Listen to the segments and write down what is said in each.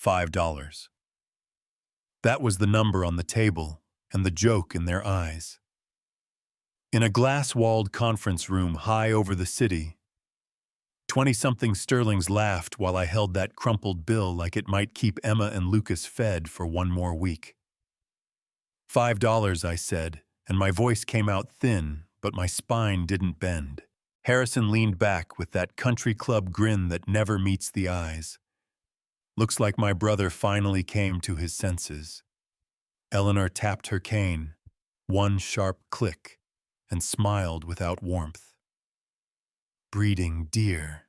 $5. That was the number on the table and the joke in their eyes. In a glass-walled conference room high over the city, 20-something sterlings laughed while I held that crumpled bill like it might keep Emma and Lucas fed for one more week. $5, I said, and my voice came out thin, but my spine didn't bend. Harrison leaned back with that country club grin that never meets the eyes. Looks like my brother finally came to his senses. Eleanor tapped her cane, one sharp click, and smiled without warmth. Breeding deer.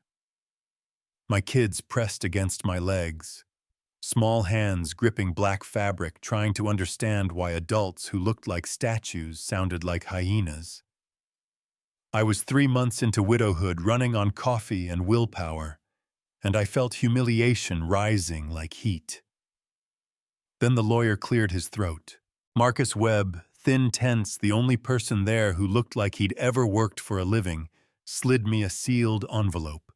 My kids pressed against my legs, small hands gripping black fabric, trying to understand why adults who looked like statues sounded like hyenas. I was 3 months into widowhood, running on coffee and willpower, and I felt humiliation rising like heat. Then the lawyer cleared his throat. Marcus Webb, thin tense, the only person there who looked like he'd ever worked for a living, slid me a sealed envelope.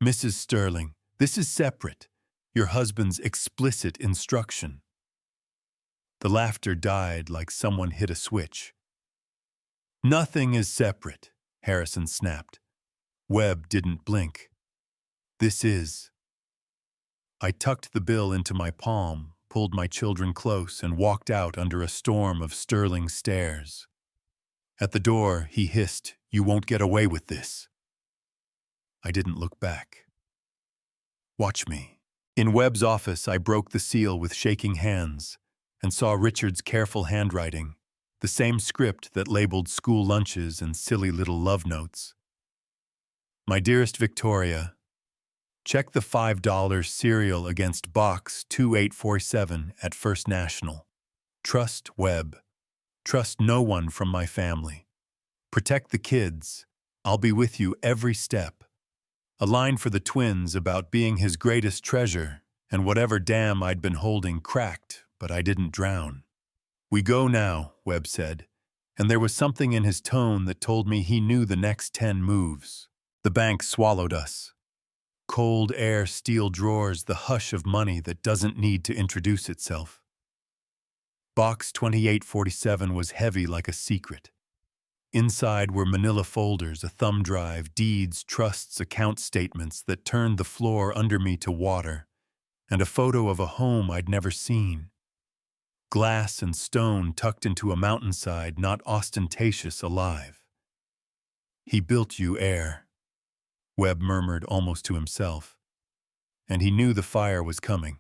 Mrs. Sterling, this is separate. Your husband's explicit instruction. The laughter died like someone hit a switch. Nothing is separate, Harrison snapped. Webb didn't blink. This is. I tucked the bill into my palm, pulled my children close, and walked out under a storm of Sterling stares. At the door, he hissed, "You won't get away with this." I didn't look back. Watch me. In Webb's office, I broke the seal with shaking hands and saw Richard's careful handwriting, the same script that labeled school lunches and silly little love notes. My dearest Victoria, check the $5 cereal against box 2847 at First National. Trust Webb. Trust no one from my family. Protect the kids. I'll be with you every step. A line for the twins about being his greatest treasure, and whatever dam I'd been holding cracked, but I didn't drown. We go now, Webb said, and there was something in his tone that told me he knew the next 10 moves. The bank swallowed us. Cold air, steel drawers, the hush of money that doesn't need to introduce itself. Box 2847 was heavy like a secret. Inside were manila folders, a thumb drive, deeds, trusts, account statements that turned the floor under me to water, and a photo of a home I'd never seen. Glass and stone tucked into a mountainside, not ostentatious, alive. He built you heir, Webb murmured almost to himself, and he knew the fire was coming.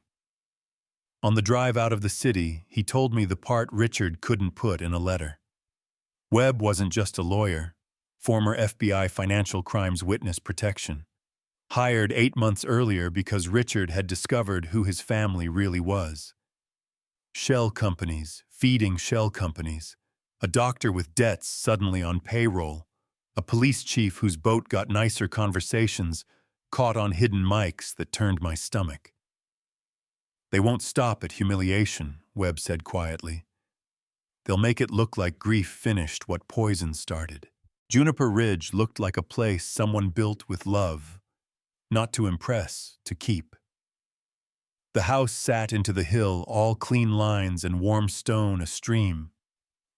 On the drive out of the city, he told me the part Richard couldn't put in a letter. Webb wasn't just a lawyer, former FBI financial crimes witness protection, hired 8 months earlier because Richard had discovered who his family really was. Shell companies, feeding shell companies, a doctor with debts suddenly on payroll, a police chief whose boat got nicer conversations, caught on hidden mics that turned my stomach. They won't stop at humiliation, Webb said quietly. They'll make it look like grief finished what poison started. Juniper Ridge looked like a place someone built with love, not to impress, to keep. The house sat into the hill, all clean lines and warm stone, a stream,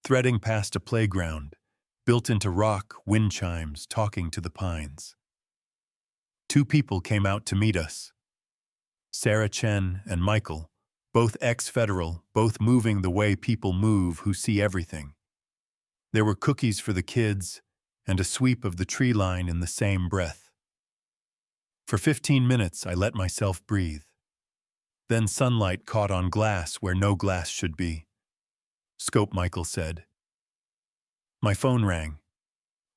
threading past a playground, built into rock, wind chimes talking to the pines. 2 people came out to meet us. Sarah Chen and Michael, both ex-federal, both moving the way people move who see everything. There were cookies for the kids and a sweep of the tree line in the same breath. For 15 minutes, I let myself breathe. Then sunlight caught on glass where no glass should be. Scope, Michael said. My phone rang.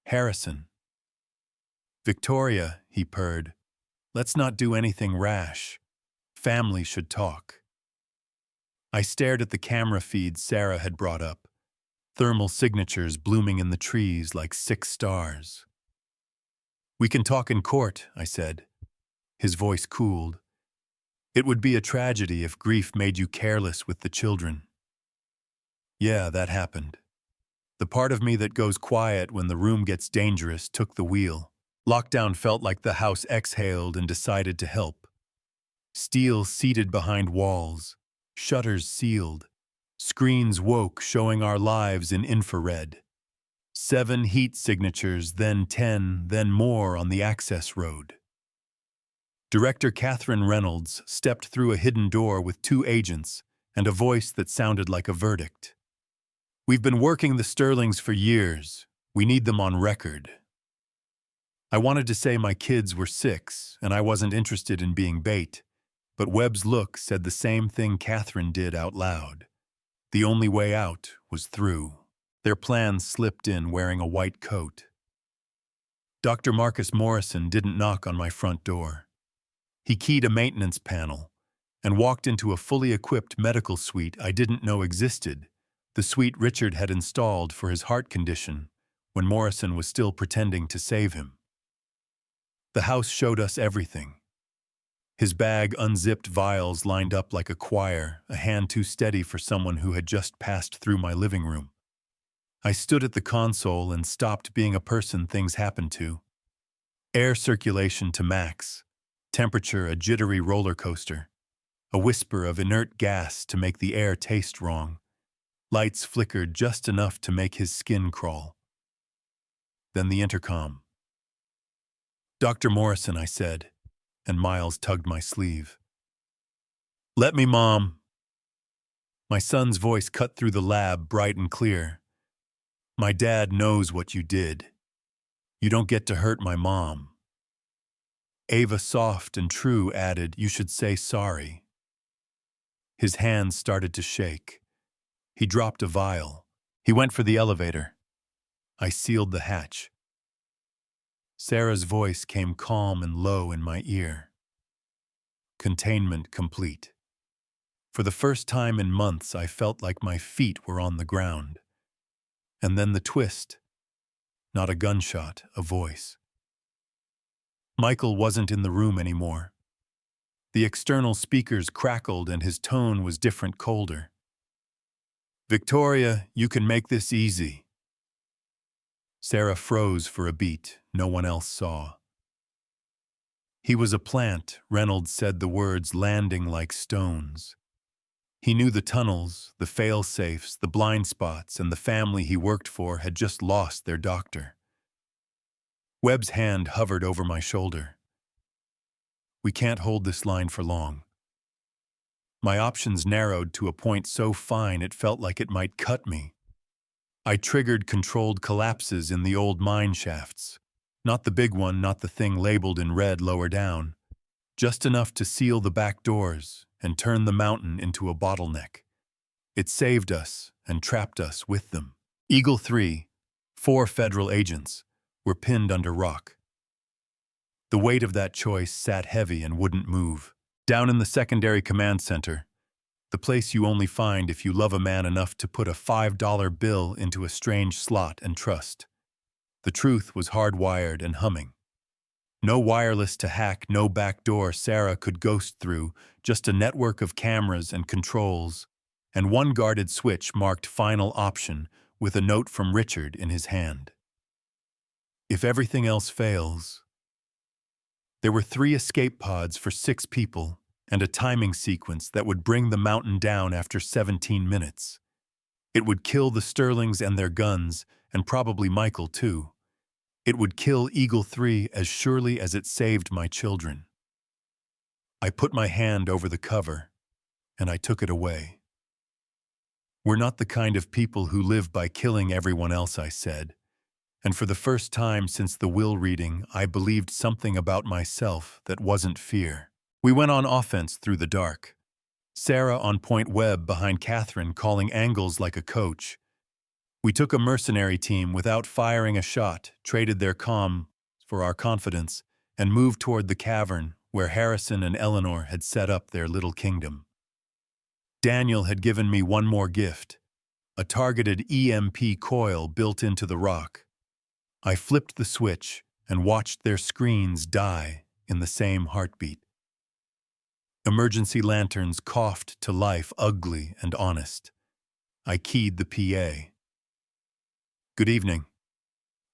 Harrison. Victoria, he purred. Let's not do anything rash. Family should talk. I stared at the camera feed Sarah had brought up, thermal signatures blooming in the trees like 6 stars. We can talk in court, I said. His voice cooled. It would be a tragedy if grief made you careless with the children. Yeah, that happened. The part of me that goes quiet when the room gets dangerous took the wheel. Lockdown felt like the house exhaled and decided to help. Steel seated behind walls, shutters sealed, screens woke showing our lives in infrared. 7 heat signatures, then 10, then more on the access road. Director Catherine Reynolds stepped through a hidden door with 2 agents and a voice that sounded like a verdict. "We've been working the Sterlings for years. We need them on record." I wanted to say my kids were 6 and I wasn't interested in being bait, but Webb's look said the same thing Catherine did out loud. The only way out was through. Their plan slipped in wearing a white coat. Dr. Marcus Morrison didn't knock on my front door. He keyed a maintenance panel and walked into a fully equipped medical suite I didn't know existed, the suite Richard had installed for his heart condition when Morrison was still pretending to save him. The house showed us everything. His bag unzipped vials lined up like a choir, a hand too steady for someone who had just passed through my living room. I stood at the console and stopped being a person things happen to. Air circulation to max, temperature a jittery roller coaster, a whisper of inert gas to make the air taste wrong. Lights flickered just enough to make his skin crawl. Then the intercom. "Dr. Morrison," I said, and Miles tugged my sleeve. "Let me, Mom." My son's voice cut through the lab bright and clear. "My dad knows what you did. You don't get to hurt my mom." Ava, soft and true, added, "You should say sorry." His hands started to shake. He dropped a vial. He went for the elevator. I sealed the hatch. Sarah's voice came calm and low in my ear. Containment complete. For the first time in months, I felt like my feet were on the ground. And then the twist. Not a gunshot, a voice. Michael wasn't in the room anymore. The external speakers crackled and his tone was different, colder. "Victoria, you can make this easy." Sarah froze for a beat. No one else saw. He was a plant, Reynolds said the words landing like stones. He knew the tunnels, the fail-safes, the blind spots, and the family he worked for had just lost their doctor. Webb's hand hovered over my shoulder. "We can't hold this line for long." My options narrowed to a point so fine it felt like it might cut me. I triggered controlled collapses in the old mine shafts. Not the big one, not the thing labeled in red lower down. Just enough to seal the back doors and turn the mountain into a bottleneck. It saved us and trapped us with them. Eagle 3, 4 federal agents, were pinned under rock. The weight of that choice sat heavy and wouldn't move. Down in the secondary command center, the place you only find if you love a man enough to put a $5 bill into a strange slot and trust. The truth was hardwired and humming. No wireless to hack, no back door Sarah could ghost through, just a network of cameras and controls, and one guarded switch marked final option with a note from Richard in his hand. If everything else fails. There were 3 escape pods for 6 people and a timing sequence that would bring the mountain down after 17 minutes. It would kill the Sterlings and their guns, and probably Michael too. It would kill Eagle 3 as surely as it saved my children. I put my hand over the cover, and I took it away. "We're not the kind of people who live by killing everyone else," I said. And for the first time since the will reading, I believed something about myself that wasn't fear. We went on offense through the dark. Sarah on point, Webb behind Catherine calling angles like a coach. We took a mercenary team without firing a shot, traded their calm for our confidence, and moved toward the cavern where Harrison and Eleanor had set up their little kingdom. Daniel had given me one more gift, a targeted EMP coil built into the rock. I flipped the switch and watched their screens die in the same heartbeat. Emergency lanterns coughed to life, ugly and honest. I keyed the PA. "Good evening.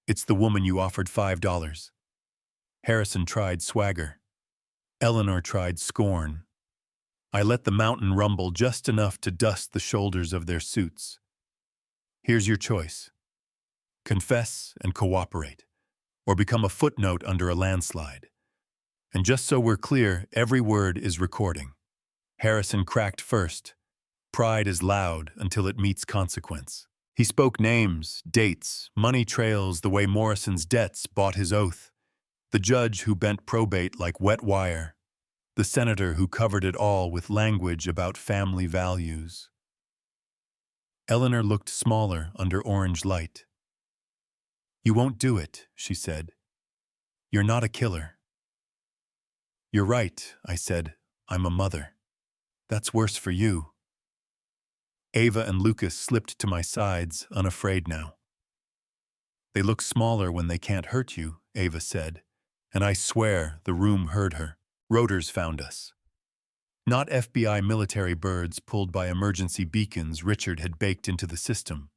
It's the woman you offered $5. Harrison tried swagger. Eleanor tried scorn. I let the mountain rumble just enough to dust the shoulders of their suits. Here's your choice. Confess and cooperate, or become a footnote under a landslide. And just so we're clear, every word is recording. Harrison cracked first. Pride is loud until it meets consequence. He spoke names, dates, money trails the way Morrison's debts bought his oath. The judge who bent probate like wet wire. The senator who covered it all with language about family values. Eleanor looked smaller under orange light. "You won't do it," she said. "You're not a killer." "You're right," I said. "I'm a mother. That's worse for you." Ava and Lucas slipped to my sides, unafraid now. "They look smaller when they can't hurt you," Ava said, and I swear the room heard her. Rotors found us. Not FBI military birds pulled by emergency beacons Richard had baked into the system.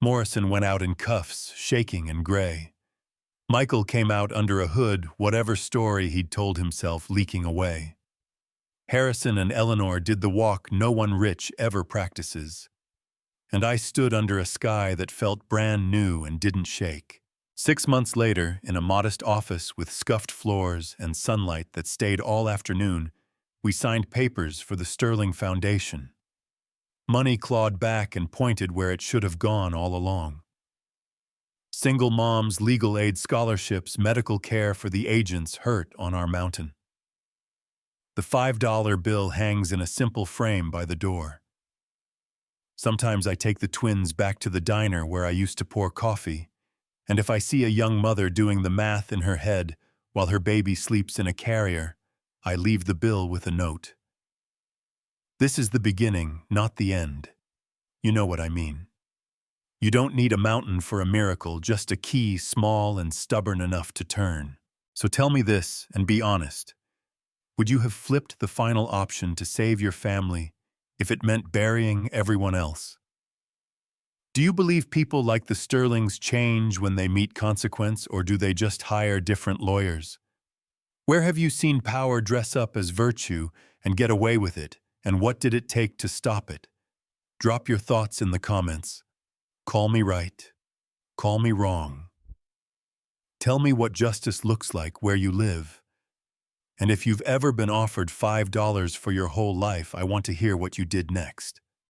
Morrison went out in cuffs, shaking and gray. Michael came out under a hood, whatever story he'd told himself leaking away. Harrison and Eleanor did the walk no one rich ever practices. And I stood under a sky that felt brand new and didn't shake. 6 months later, in a modest office with scuffed floors and sunlight that stayed all afternoon, we signed papers for the Sterling Foundation. Money clawed back and pointed where it should have gone all along. Single moms, legal aid scholarships, medical care for the agents hurt on our mountain. The $5 bill hangs in a simple frame by the door. Sometimes I take the twins back to the diner where I used to pour coffee, and if I see a young mother doing the math in her head while her baby sleeps in a carrier, I leave the bill with a note. This is the beginning, not the end. You know what I mean. You don't need a mountain for a miracle, just a key small and stubborn enough to turn. So tell me this, and be honest. Would you have flipped the final option to save your family if it meant burying everyone else? Do you believe people like the Sterlings change when they meet consequence, or do they just hire different lawyers? Where have you seen power dress up as virtue and get away with it, and what did it take to stop it? Drop your thoughts in the comments. Call me right. Call me wrong. Tell me what justice looks like where you live. And if you've ever been offered $5 for your whole life, I want to hear what you did next.